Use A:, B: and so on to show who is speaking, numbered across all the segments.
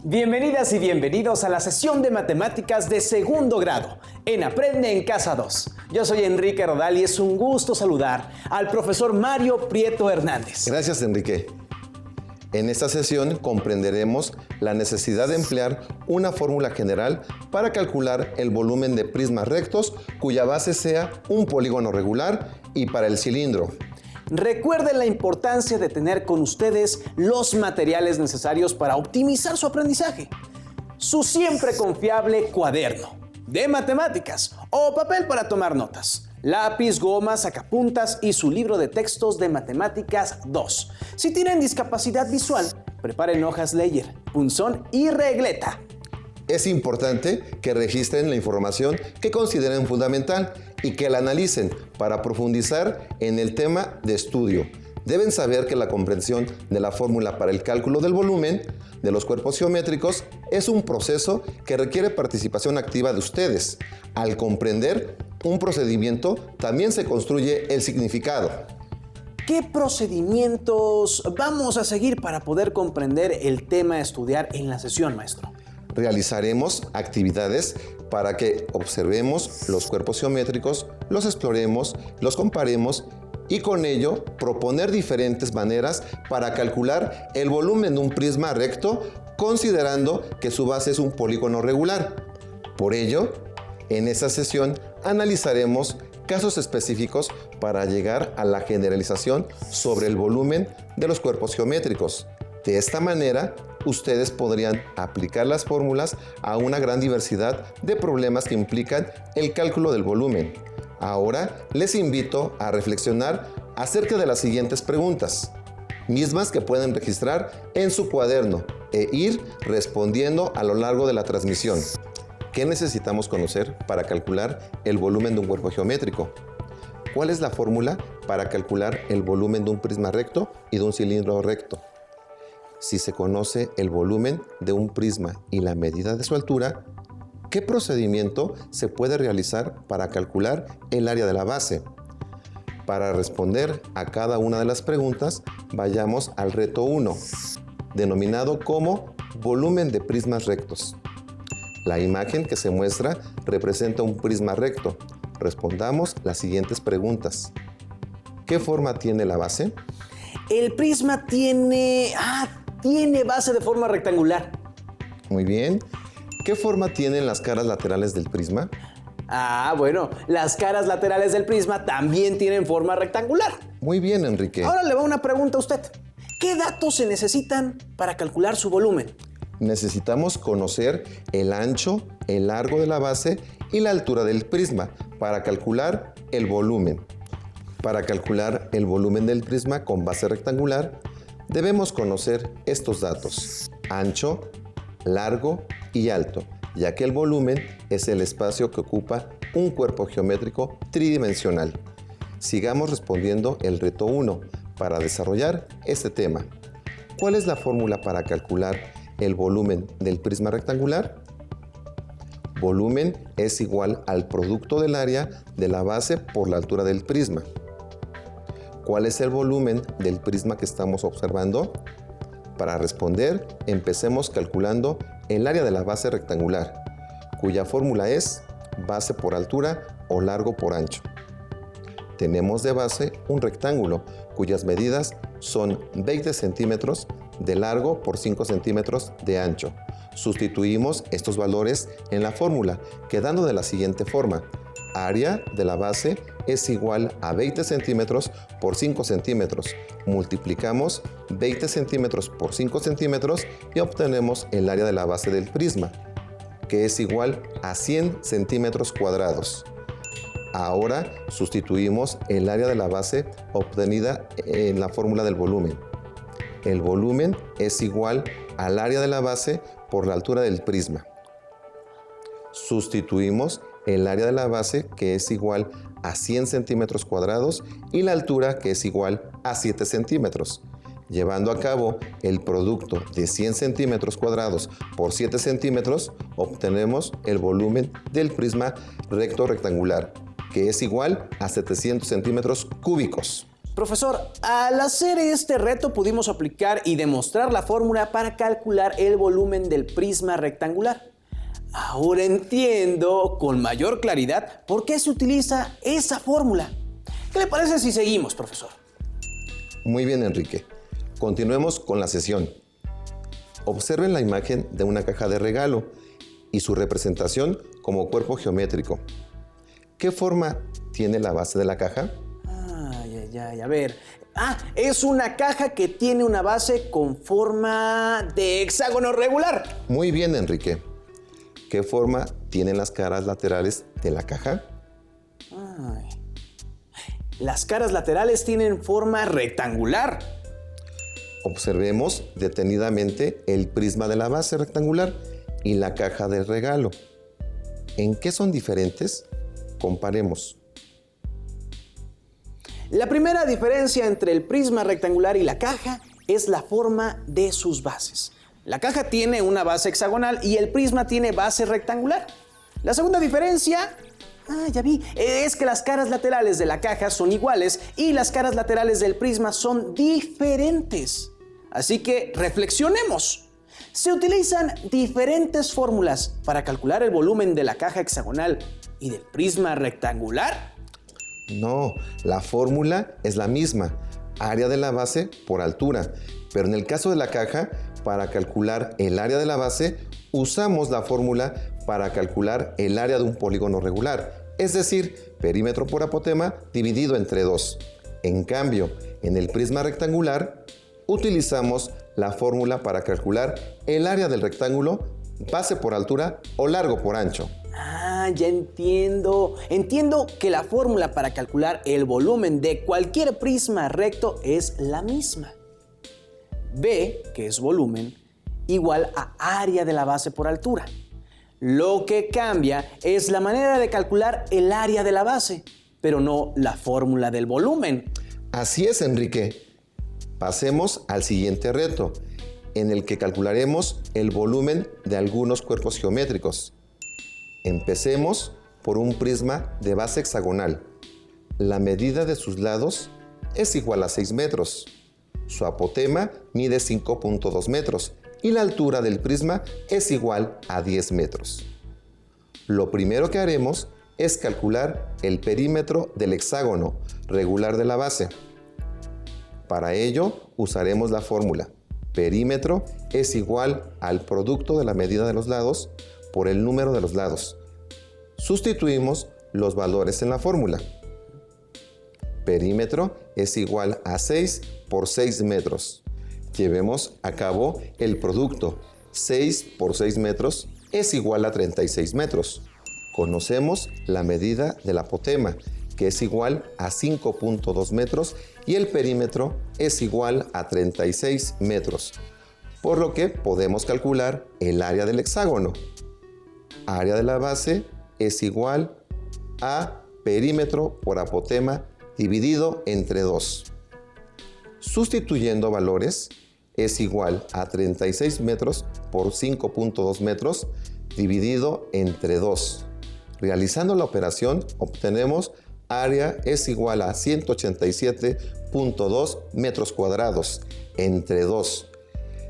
A: Bienvenidas y bienvenidos a la sesión de matemáticas de segundo grado en Aprende en Casa 2. Yo soy Enrique Rodal y es un gusto saludar al profesor Mario Prieto Hernández.
B: Gracias, Enrique. En esta sesión comprenderemos la necesidad de emplear una fórmula general para calcular el volumen de prismas rectos cuya base sea un polígono regular y para el cilindro.
A: Recuerden la importancia de tener con ustedes los materiales necesarios para optimizar su aprendizaje. Su siempre confiable cuaderno de matemáticas o papel para tomar notas, lápiz, goma, sacapuntas y su libro de textos de matemáticas 2. Si tienen discapacidad visual, preparen hojas Leyer, punzón y regleta.
B: Es importante que registren la información que consideren fundamental y que la analicen para profundizar en el tema de estudio. Deben saber que la comprensión de la fórmula para el cálculo del volumen de los cuerpos geométricos es un proceso que requiere participación activa de ustedes. Al comprender un procedimiento, también se construye el significado.
A: ¿Qué procedimientos vamos a seguir para poder comprender el tema a estudiar en la sesión, maestro?
B: Realizaremos actividades para que observemos los cuerpos geométricos, los exploremos, los comparemos y con ello proponer diferentes maneras para calcular el volumen de un prisma recto considerando que su base es un polígono regular. Por ello, en esta sesión analizaremos casos específicos para llegar a la generalización sobre el volumen de los cuerpos geométricos. De esta manera, ustedes podrían aplicar las fórmulas a una gran diversidad de problemas que implican el cálculo del volumen. Ahora les invito a reflexionar acerca de las siguientes preguntas, mismas que pueden registrar en su cuaderno e ir respondiendo a lo largo de la transmisión. ¿Qué necesitamos conocer para calcular el volumen de un cuerpo geométrico? ¿Cuál es la fórmula para calcular el volumen de un prisma recto y de un cilindro recto? Si se conoce el volumen de un prisma y la medida de su altura, ¿qué procedimiento se puede realizar para calcular el área de la base? Para responder a cada una de las preguntas, vayamos al reto 1, denominado como volumen de prismas rectos. La imagen que se muestra representa un prisma recto. Respondamos las siguientes preguntas. ¿Qué forma tiene la base?
A: El prisma tiene base de forma rectangular.
B: Muy bien. ¿Qué forma tienen las caras laterales del prisma?
A: Bueno, las caras laterales del prisma también tienen forma rectangular.
B: Muy bien, Enrique.
A: Ahora le va una pregunta a usted. ¿Qué datos se necesitan para calcular su volumen?
B: Necesitamos conocer el ancho, el largo de la base y la altura del prisma para calcular el volumen. Para calcular el volumen del prisma con base rectangular, debemos conocer estos datos: ancho, largo y alto, ya que el volumen es el espacio que ocupa un cuerpo geométrico tridimensional. Sigamos respondiendo el reto 1 para desarrollar este tema. ¿Cuál es la fórmula para calcular el volumen del prisma rectangular? Volumen es igual al producto del área de la base por la altura del prisma. ¿Cuál es el volumen del prisma que estamos observando? Para responder, empecemos calculando el área de la base rectangular, cuya fórmula es base por altura o largo por ancho. Tenemos de base un rectángulo cuyas medidas son 20 centímetros de largo por 5 centímetros de ancho. Sustituimos estos valores en la fórmula, quedando de la siguiente forma. Área de la base es igual a 20 centímetros por 5 centímetros. Multiplicamos 20 centímetros por 5 centímetros y obtenemos el área de la base del prisma, que es igual a 100 centímetros cuadrados. Ahora sustituimos el área de la base obtenida en la fórmula del volumen. El volumen es igual al área de la base por la altura del prisma. Sustituimos el área de la base, que es igual a 100 centímetros cuadrados, y la altura, que es igual a 7 centímetros. Llevando a cabo el producto de 100 centímetros cuadrados por 7 centímetros, obtenemos el volumen del prisma recto rectangular, que es igual a 700 centímetros cúbicos.
A: Profesor, al hacer este reto pudimos aplicar y demostrar la fórmula para calcular el volumen del prisma rectangular. Ahora entiendo con mayor claridad por qué se utiliza esa fórmula. ¿Qué le parece si seguimos, profesor?
B: Muy bien, Enrique. Continuemos con la sesión. Observen la imagen de una caja de regalo y su representación como cuerpo geométrico. ¿Qué forma tiene la base de la caja?
A: A ver. Es una caja que tiene una base con forma de hexágono regular.
B: Muy bien, Enrique. ¿Qué forma tienen las caras laterales de la caja?
A: Las caras laterales tienen forma rectangular.
B: Observemos detenidamente el prisma de la base rectangular y la caja de regalo. ¿En qué son diferentes? Comparemos.
A: La primera diferencia entre el prisma rectangular y la caja es la forma de sus bases. La caja tiene una base hexagonal y el prisma tiene base rectangular. La segunda diferencia, es que las caras laterales de la caja son iguales y las caras laterales del prisma son diferentes. Así que reflexionemos. Se utilizan diferentes fórmulas para calcular el volumen de la caja hexagonal y del prisma rectangular.
B: No, la fórmula es la misma, área de la base por altura, pero en el caso de la caja, para calcular el área de la base, usamos la fórmula para calcular el área de un polígono regular, es decir, perímetro por apotema dividido entre 2. En cambio, en el prisma rectangular, utilizamos la fórmula para calcular el área del rectángulo, base por altura o largo por ancho.
A: Ya entiendo. Entiendo que la fórmula para calcular el volumen de cualquier prisma recto es la misma. B, que es volumen, igual a área de la base por altura. Lo que cambia es la manera de calcular el área de la base, pero no la fórmula del volumen.
B: Así es, Enrique. Pasemos al siguiente reto, en el que calcularemos el volumen de algunos cuerpos geométricos. Empecemos por un prisma de base hexagonal. La medida de sus lados es igual a 6 metros. Su apotema mide 5.2 metros y la altura del prisma es igual a 10 metros. Lo primero que haremos es calcular el perímetro del hexágono regular de la base. Para ello usaremos la fórmula. Perímetro es igual al producto de la medida de los lados por el número de los lados. Sustituimos los valores en la fórmula. Perímetro es igual a 6 por 6 metros. Llevemos a cabo el producto. 6 por 6 metros es igual a 36 metros. Conocemos la medida del apotema, que es igual a 5.2 metros, y el perímetro es igual a 36 metros. Por lo que podemos calcular el área del hexágono. Área de la base es igual a perímetro por apotema dividido entre 2. Sustituyendo valores, es igual a 36 metros por 5.2 metros dividido entre 2. Realizando la operación, obtenemos área es igual a 187.2 metros cuadrados entre 2.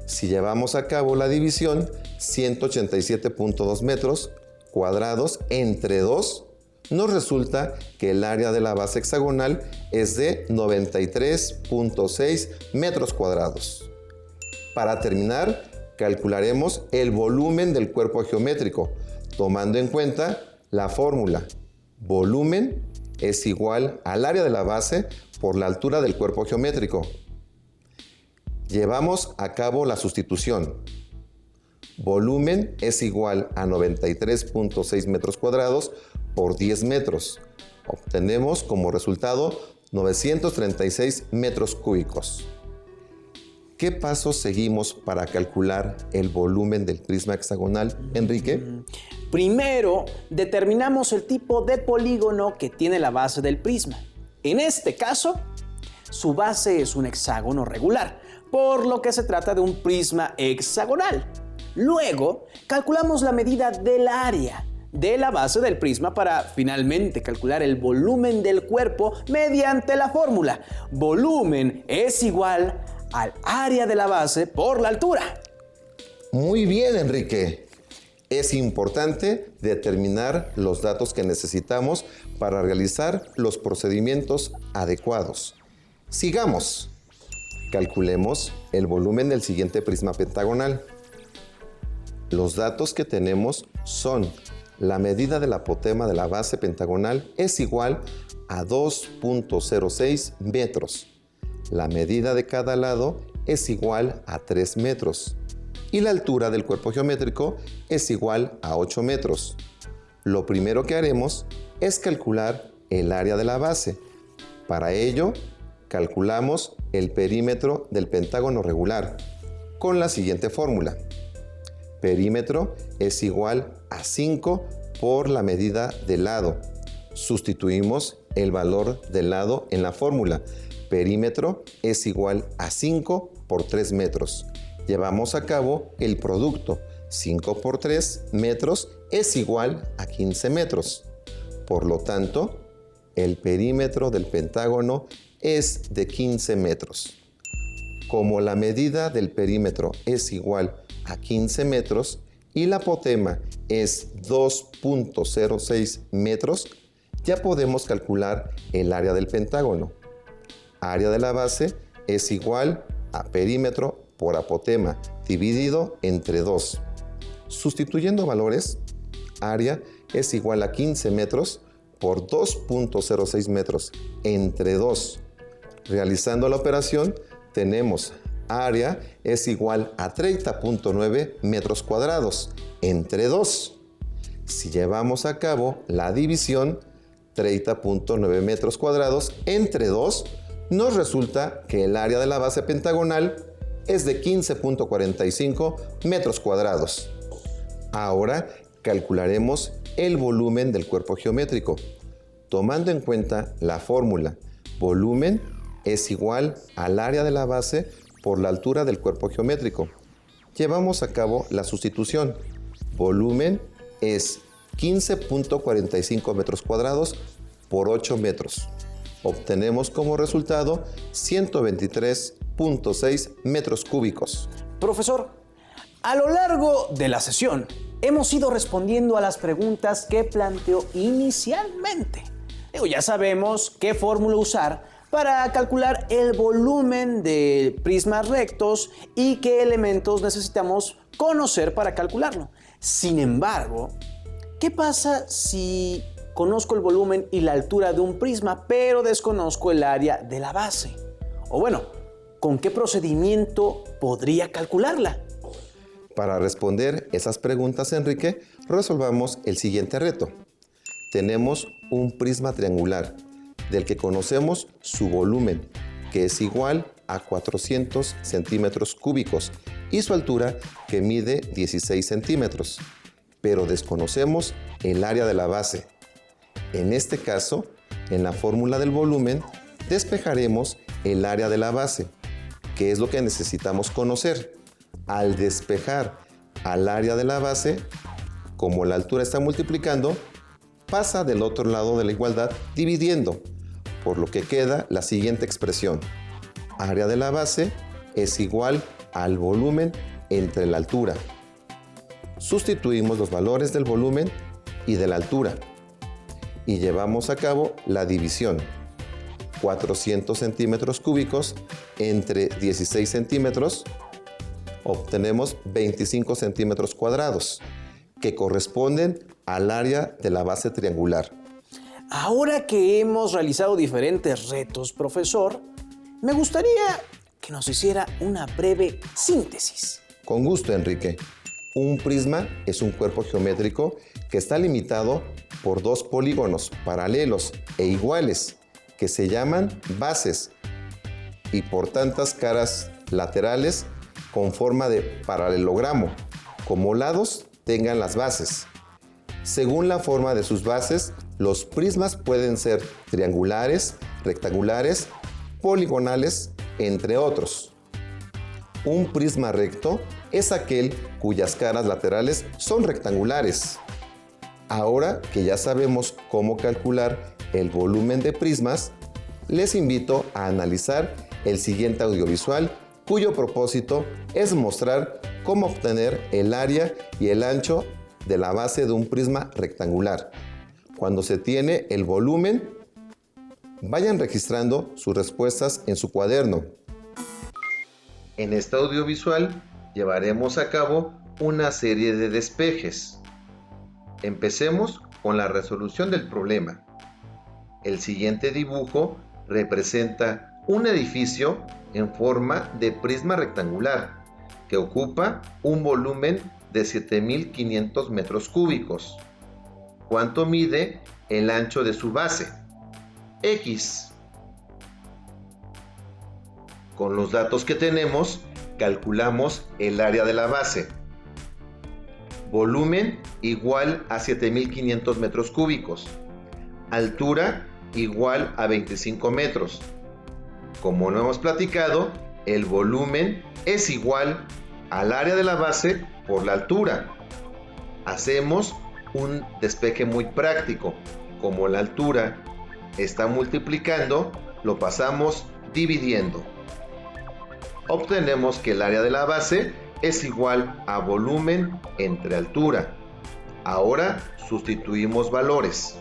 B: Si llevamos a cabo la división, 187.2 metros cuadrados entre 2, nos resulta que el área de la base hexagonal es de 93.6 metros cuadrados. Para terminar, calcularemos el volumen del cuerpo geométrico, tomando en cuenta la fórmula. Volumen es igual al área de la base por la altura del cuerpo geométrico. Llevamos a cabo la sustitución. Volumen es igual a 93.6 metros cuadrados por 10 metros. Obtenemos como resultado 936 metros cúbicos. ¿Qué pasos seguimos para calcular el volumen del prisma hexagonal, Enrique?
A: Primero, determinamos el tipo de polígono que tiene la base del prisma. En este caso, su base es un hexágono regular, por lo que se trata de un prisma hexagonal. Luego, calculamos la medida del área. de la base del prisma para finalmente calcular el volumen del cuerpo mediante la fórmula. Volumen es igual al área de la base por la altura.
B: Muy bien, Enrique. Es importante determinar los datos que necesitamos para realizar los procedimientos adecuados. Sigamos. Calculemos el volumen del siguiente prisma pentagonal. Los datos que tenemos son: la medida del apotema de la base pentagonal es igual a 2.06 metros. La medida de cada lado es igual a 3 metros. Y la altura del cuerpo geométrico es igual a 8 metros. Lo primero que haremos es calcular el área de la base. Para ello, calculamos el perímetro del pentágono regular con la siguiente fórmula. Perímetro es igual a 5 por la medida del lado. Sustituimos el valor del lado en la fórmula. Perímetro es igual a 5 por 3 metros. Llevamos a cabo el producto. 5 por 3 metros es igual a 15 metros. Por lo tanto, el perímetro del pentágono es de 15 metros. Como la medida del perímetro es igual a 15 metros y la apotema es 2.06 metros, ya podemos calcular el área del pentágono. Área de la base es igual a perímetro por apotema dividido entre 2. Sustituyendo valores, área es igual a 15 metros por 2.06 metros entre 2. Realizando la operación, tenemos área es igual a 30.9 metros cuadrados entre 2. Si llevamos a cabo la división, 30.9 metros cuadrados entre 2, nos resulta que el área de la base pentagonal es de 15.45 metros cuadrados. Ahora calcularemos el volumen del cuerpo geométrico. Tomando en cuenta la fórmula, volumen es igual al área de la base por la altura del cuerpo geométrico. Llevamos a cabo la sustitución. Volumen es 15.45 metros cuadrados por 8 metros. Obtenemos como resultado 123.6 metros cúbicos.
A: Profesor, a lo largo de la sesión hemos ido respondiendo a las preguntas que planteó inicialmente. Ya sabemos qué fórmula usar para calcular el volumen de prismas rectos y qué elementos necesitamos conocer para calcularlo. Sin embargo, ¿qué pasa si conozco el volumen y la altura de un prisma, pero desconozco el área de la base? O bueno, ¿con qué procedimiento podría calcularla?
B: Para responder esas preguntas, Enrique, resolvamos el siguiente reto. Tenemos un prisma triangular del que conocemos su volumen, que es igual a 400 centímetros cúbicos, y su altura, que mide 16 centímetros, pero desconocemos el área de la base. En este caso, en la fórmula del volumen, despejaremos el área de la base, que es lo que necesitamos conocer. Al despejar al área de la base, como la altura está multiplicando, pasa del otro lado de la igualdad dividiendo, por lo que queda la siguiente expresión. Área de la base es igual al volumen entre la altura. Sustituimos los valores del volumen y de la altura y llevamos a cabo la división. 400 centímetros cúbicos entre 16 centímetros, obtenemos 25 centímetros cuadrados, que corresponden al área de la base triangular.
A: Ahora que hemos realizado diferentes retos, profesor, me gustaría que nos hiciera una breve síntesis.
B: Con gusto, Enrique. Un prisma es un cuerpo geométrico que está limitado por dos polígonos paralelos e iguales que se llaman bases y por tantas caras laterales con forma de paralelogramo, como lados tengan las bases. Según la forma de sus bases, los prismas pueden ser triangulares, rectangulares, poligonales, entre otros. Un prisma recto es aquel cuyas caras laterales son rectangulares. Ahora que ya sabemos cómo calcular el volumen de prismas, les invito a analizar el siguiente audiovisual, cuyo propósito es mostrar cómo obtener el área y el ancho de la base de un prisma rectangular. Cuando se tiene el volumen, vayan registrando sus respuestas en su cuaderno. En este audiovisual llevaremos a cabo una serie de despejes. Empecemos con la resolución del problema. El siguiente dibujo representa un edificio en forma de prisma rectangular que ocupa un volumen de 7.500 metros cúbicos. ¿Cuánto mide el ancho de su base? X. Con los datos que tenemos, calculamos el área de la base. Volumen igual a 7.500 metros cúbicos. Altura igual a 25 metros. Como no hemos platicado, el volumen es igual al área de la base por la altura. Hacemos un despeje muy práctico. Como la altura está multiplicando, lo pasamos dividiendo. Obtenemos que el área de la base es igual a volumen entre altura. Ahora sustituimos valores.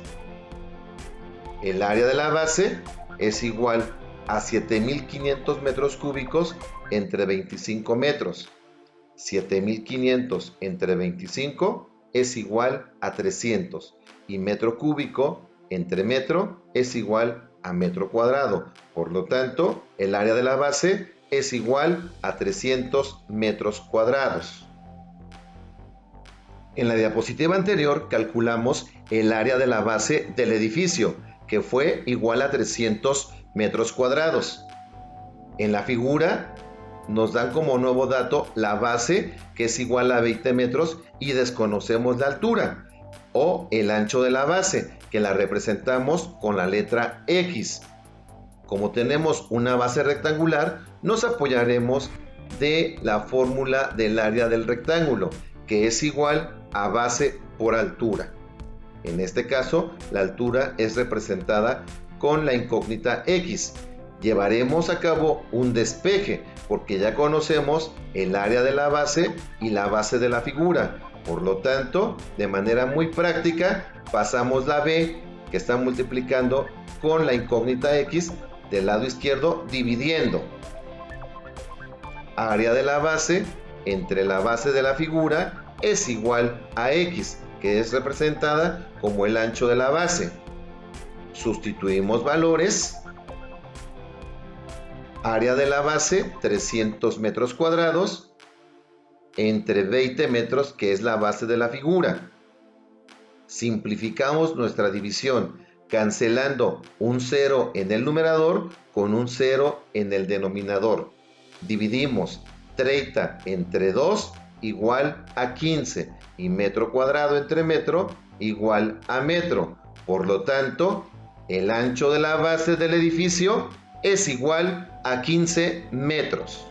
B: El área de la base es igual a 7.500 metros cúbicos entre 25 metros. 7.500 entre 25 es igual a 300 y metro cúbico entre metro es igual a metro cuadrado. Por lo tanto, el área de la base es igual a 300 metros cuadrados. En la diapositiva anterior calculamos el área de la base del edificio, que fue igual a 300 metros cuadrados. En la figura nos dan como nuevo dato la base, que es igual a 20 metros, y desconocemos la altura o el ancho de la base, que la representamos con la letra X. Como tenemos una base rectangular, nos apoyaremos de la fórmula del área del rectángulo, que es igual a base por altura. En este caso, la altura es representada con la incógnita X. Llevaremos a cabo un despeje, porque ya conocemos el área de la base y la base de la figura. Por lo tanto, de manera muy práctica, pasamos la B, que está multiplicando con la incógnita X, del lado izquierdo, dividiendo. Área de la base entre la base de la figura es igual a X, que es representada como el ancho de la base. Sustituimos valores. Área de la base, 300 metros cuadrados, entre 20 metros, que es la base de la figura. Simplificamos nuestra división, cancelando un 0 en el numerador con un 0 en el denominador. Dividimos 30 entre 2 igual a 15 y metro cuadrado entre metro igual a metro. Por lo tanto, el ancho de la base del edificio es igual a 15 metros.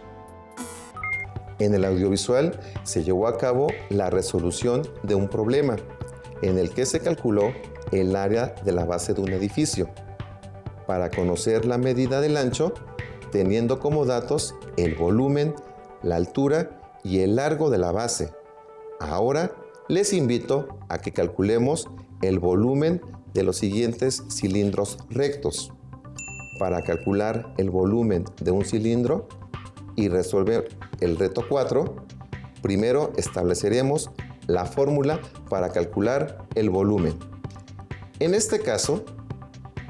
B: En el audiovisual se llevó a cabo la resolución de un problema en el que se calculó el área de la base de un edificio para conocer la medida del ancho, teniendo como datos el volumen, la altura y el largo de la base. Ahora les invito a que calculemos el volumen de los siguientes cilindros rectos. Para calcular el volumen de un cilindro y resolver el reto 4, primero estableceremos la fórmula para calcular el volumen. En este caso,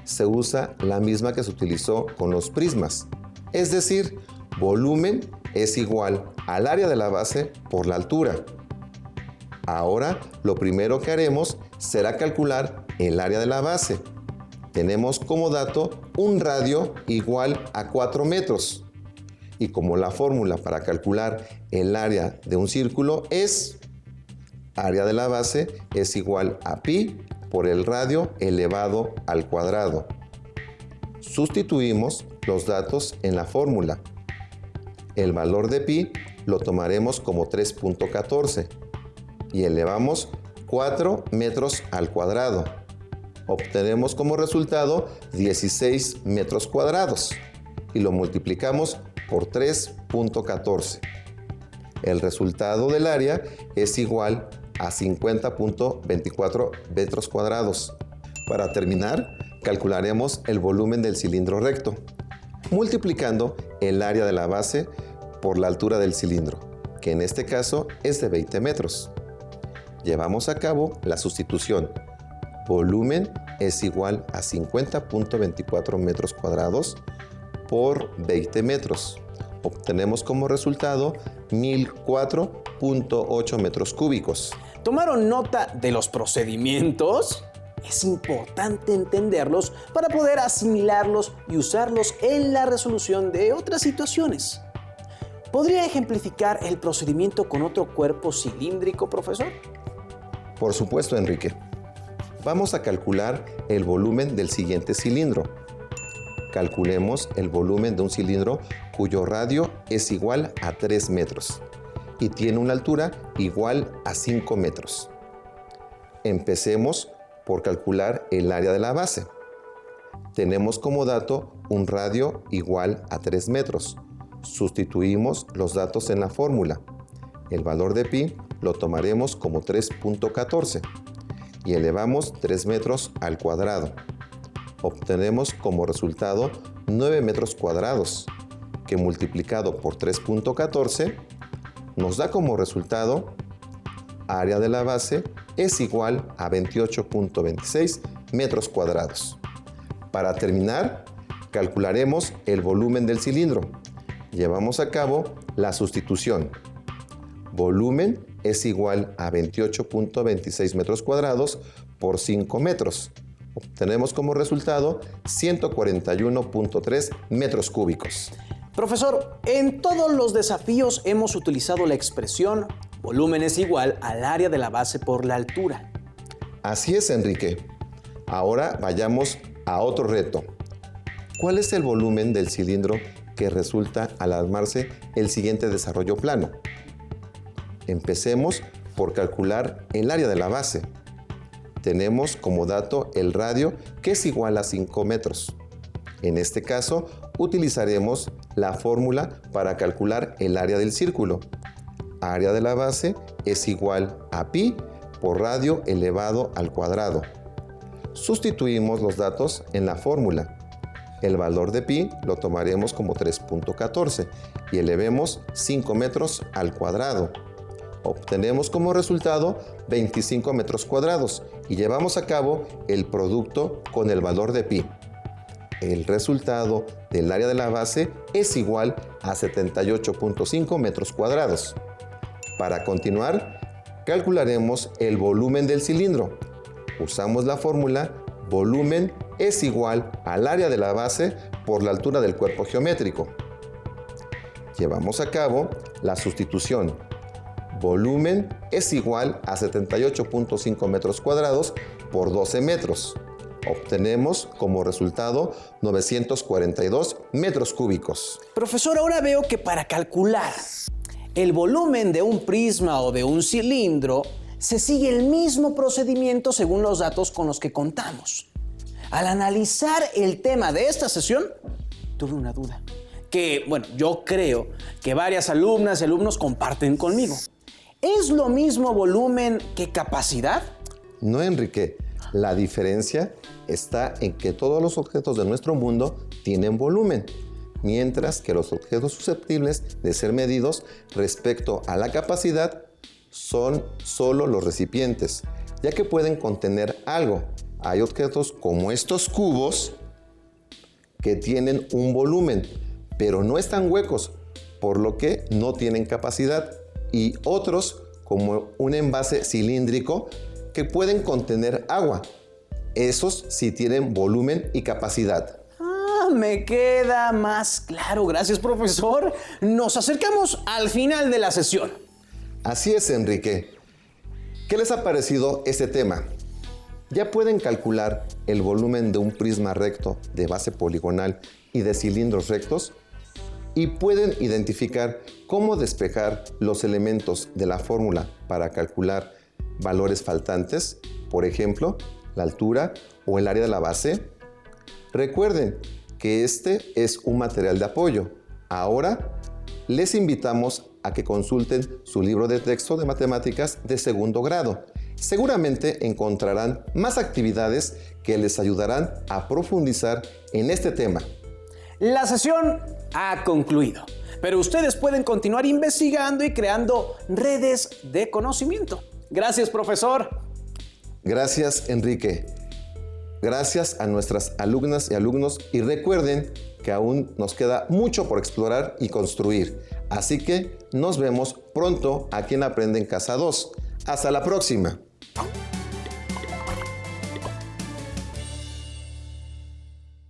B: se usa la misma que se utilizó con los prismas, es decir, volumen es igual al área de la base por la altura. Ahora, lo primero que haremos será calcular el área de la base. Tenemos como dato un radio igual a 4 metros. Y como la fórmula para calcular el área de un círculo es área de la base es igual a pi por el radio elevado al cuadrado. Sustituimos los datos en la fórmula. El valor de pi lo tomaremos como 3.14 y elevamos 4 metros al cuadrado. Obtenemos como resultado 16 metros cuadrados y lo multiplicamos por 3.14. El resultado del área es igual a 50.24 metros cuadrados. Para terminar, calcularemos el volumen del cilindro recto, multiplicando el área de la base por la altura del cilindro, que en este caso es de 20 metros. Llevamos a cabo la sustitución. Volumen es igual a 50.24 metros cuadrados por 20 metros. Obtenemos como resultado 1004.8 metros cúbicos.
A: ¿Tomaron nota de los procedimientos? Es importante entenderlos para poder asimilarlos y usarlos en la resolución de otras situaciones. ¿Podría ejemplificar el procedimiento con otro cuerpo cilíndrico, profesor?
B: Por supuesto, Enrique. Vamos a calcular el volumen del siguiente cilindro. Calculemos el volumen de un cilindro cuyo radio es igual a 3 metros y tiene una altura igual a 5 metros. Empecemos por calcular el área de la base. Tenemos como dato un radio igual a 3 metros. Sustituimos los datos en la fórmula. El valor de pi lo tomaremos como 3.14 y elevamos 3 metros al cuadrado. Obtenemos como resultado 9 metros cuadrados, que multiplicado por 3.14 nos da como resultado área de la base es igual a 28.26 metros cuadrados. Para terminar, calcularemos el volumen del cilindro. Llevamos a cabo la sustitución. Volumen es igual a 28.26 metros cuadrados por 5 metros. Obtenemos como resultado 141.3 metros cúbicos.
A: Profesor, en todos los desafíos hemos utilizado la expresión volumen es igual al área de la base por la altura.
B: Así es, Enrique. Ahora vayamos a otro reto. ¿Cuál es el volumen del cilindro que resulta al armarse el siguiente desarrollo plano? Empecemos por calcular el área de la base. Tenemos como dato el radio, que es igual a 5 metros. En este caso, utilizaremos la fórmula para calcular el área del círculo. Área de la base es igual a pi por radio elevado al cuadrado. Sustituimos los datos en la fórmula. El valor de pi lo tomaremos como 3.14 y elevemos 5 metros al cuadrado. Obtenemos como resultado 25 metros cuadrados y llevamos a cabo el producto con el valor de pi. El resultado del área de la base es igual a 78.5 metros cuadrados. Para continuar, calcularemos el volumen del cilindro. Usamos la fórmula volumen es igual al área de la base por la altura del cuerpo geométrico. Llevamos a cabo la sustitución. Volumen es igual a 78.5 metros cuadrados por 12 metros. Obtenemos como resultado 942 metros cúbicos.
A: Profesor, ahora veo que para calcular el volumen de un prisma o de un cilindro se sigue el mismo procedimiento según los datos con los que contamos. Al analizar el tema de esta sesión, tuve una duda que, yo creo que varias alumnas y alumnos comparten conmigo. ¿Es lo mismo volumen que capacidad?
B: No, Enrique. La diferencia está en que todos los objetos de nuestro mundo tienen volumen, mientras que los objetos susceptibles de ser medidos respecto a la capacidad son solo los recipientes, ya que pueden contener algo. Hay objetos como estos cubos que tienen un volumen, pero no están huecos, por lo que no tienen capacidad, y otros como un envase cilíndrico que pueden contener agua. Esos sí tienen volumen y capacidad.
A: Me queda más claro. Gracias, profesor. Nos acercamos al final de la sesión.
B: Así es, Enrique. ¿Qué les ha parecido este tema? ¿Ya pueden calcular el volumen de un prisma recto de base poligonal y de cilindros rectos? ¿Y pueden identificar cómo despejar los elementos de la fórmula para calcular valores faltantes, por ejemplo, la altura o el área de la base? Recuerden que este es un material de apoyo. Ahora les invitamos a que consulten su libro de texto de matemáticas de segundo grado. Seguramente encontrarán más actividades que les ayudarán a profundizar en este tema.
A: La sesión ha concluido, pero ustedes pueden continuar investigando y creando redes de conocimiento. Gracias, profesor.
B: Gracias, Enrique. Gracias a nuestras alumnas y alumnos, y recuerden que aún nos queda mucho por explorar y construir. Así que nos vemos pronto aquí en Aprende en Casa 2. Hasta la próxima.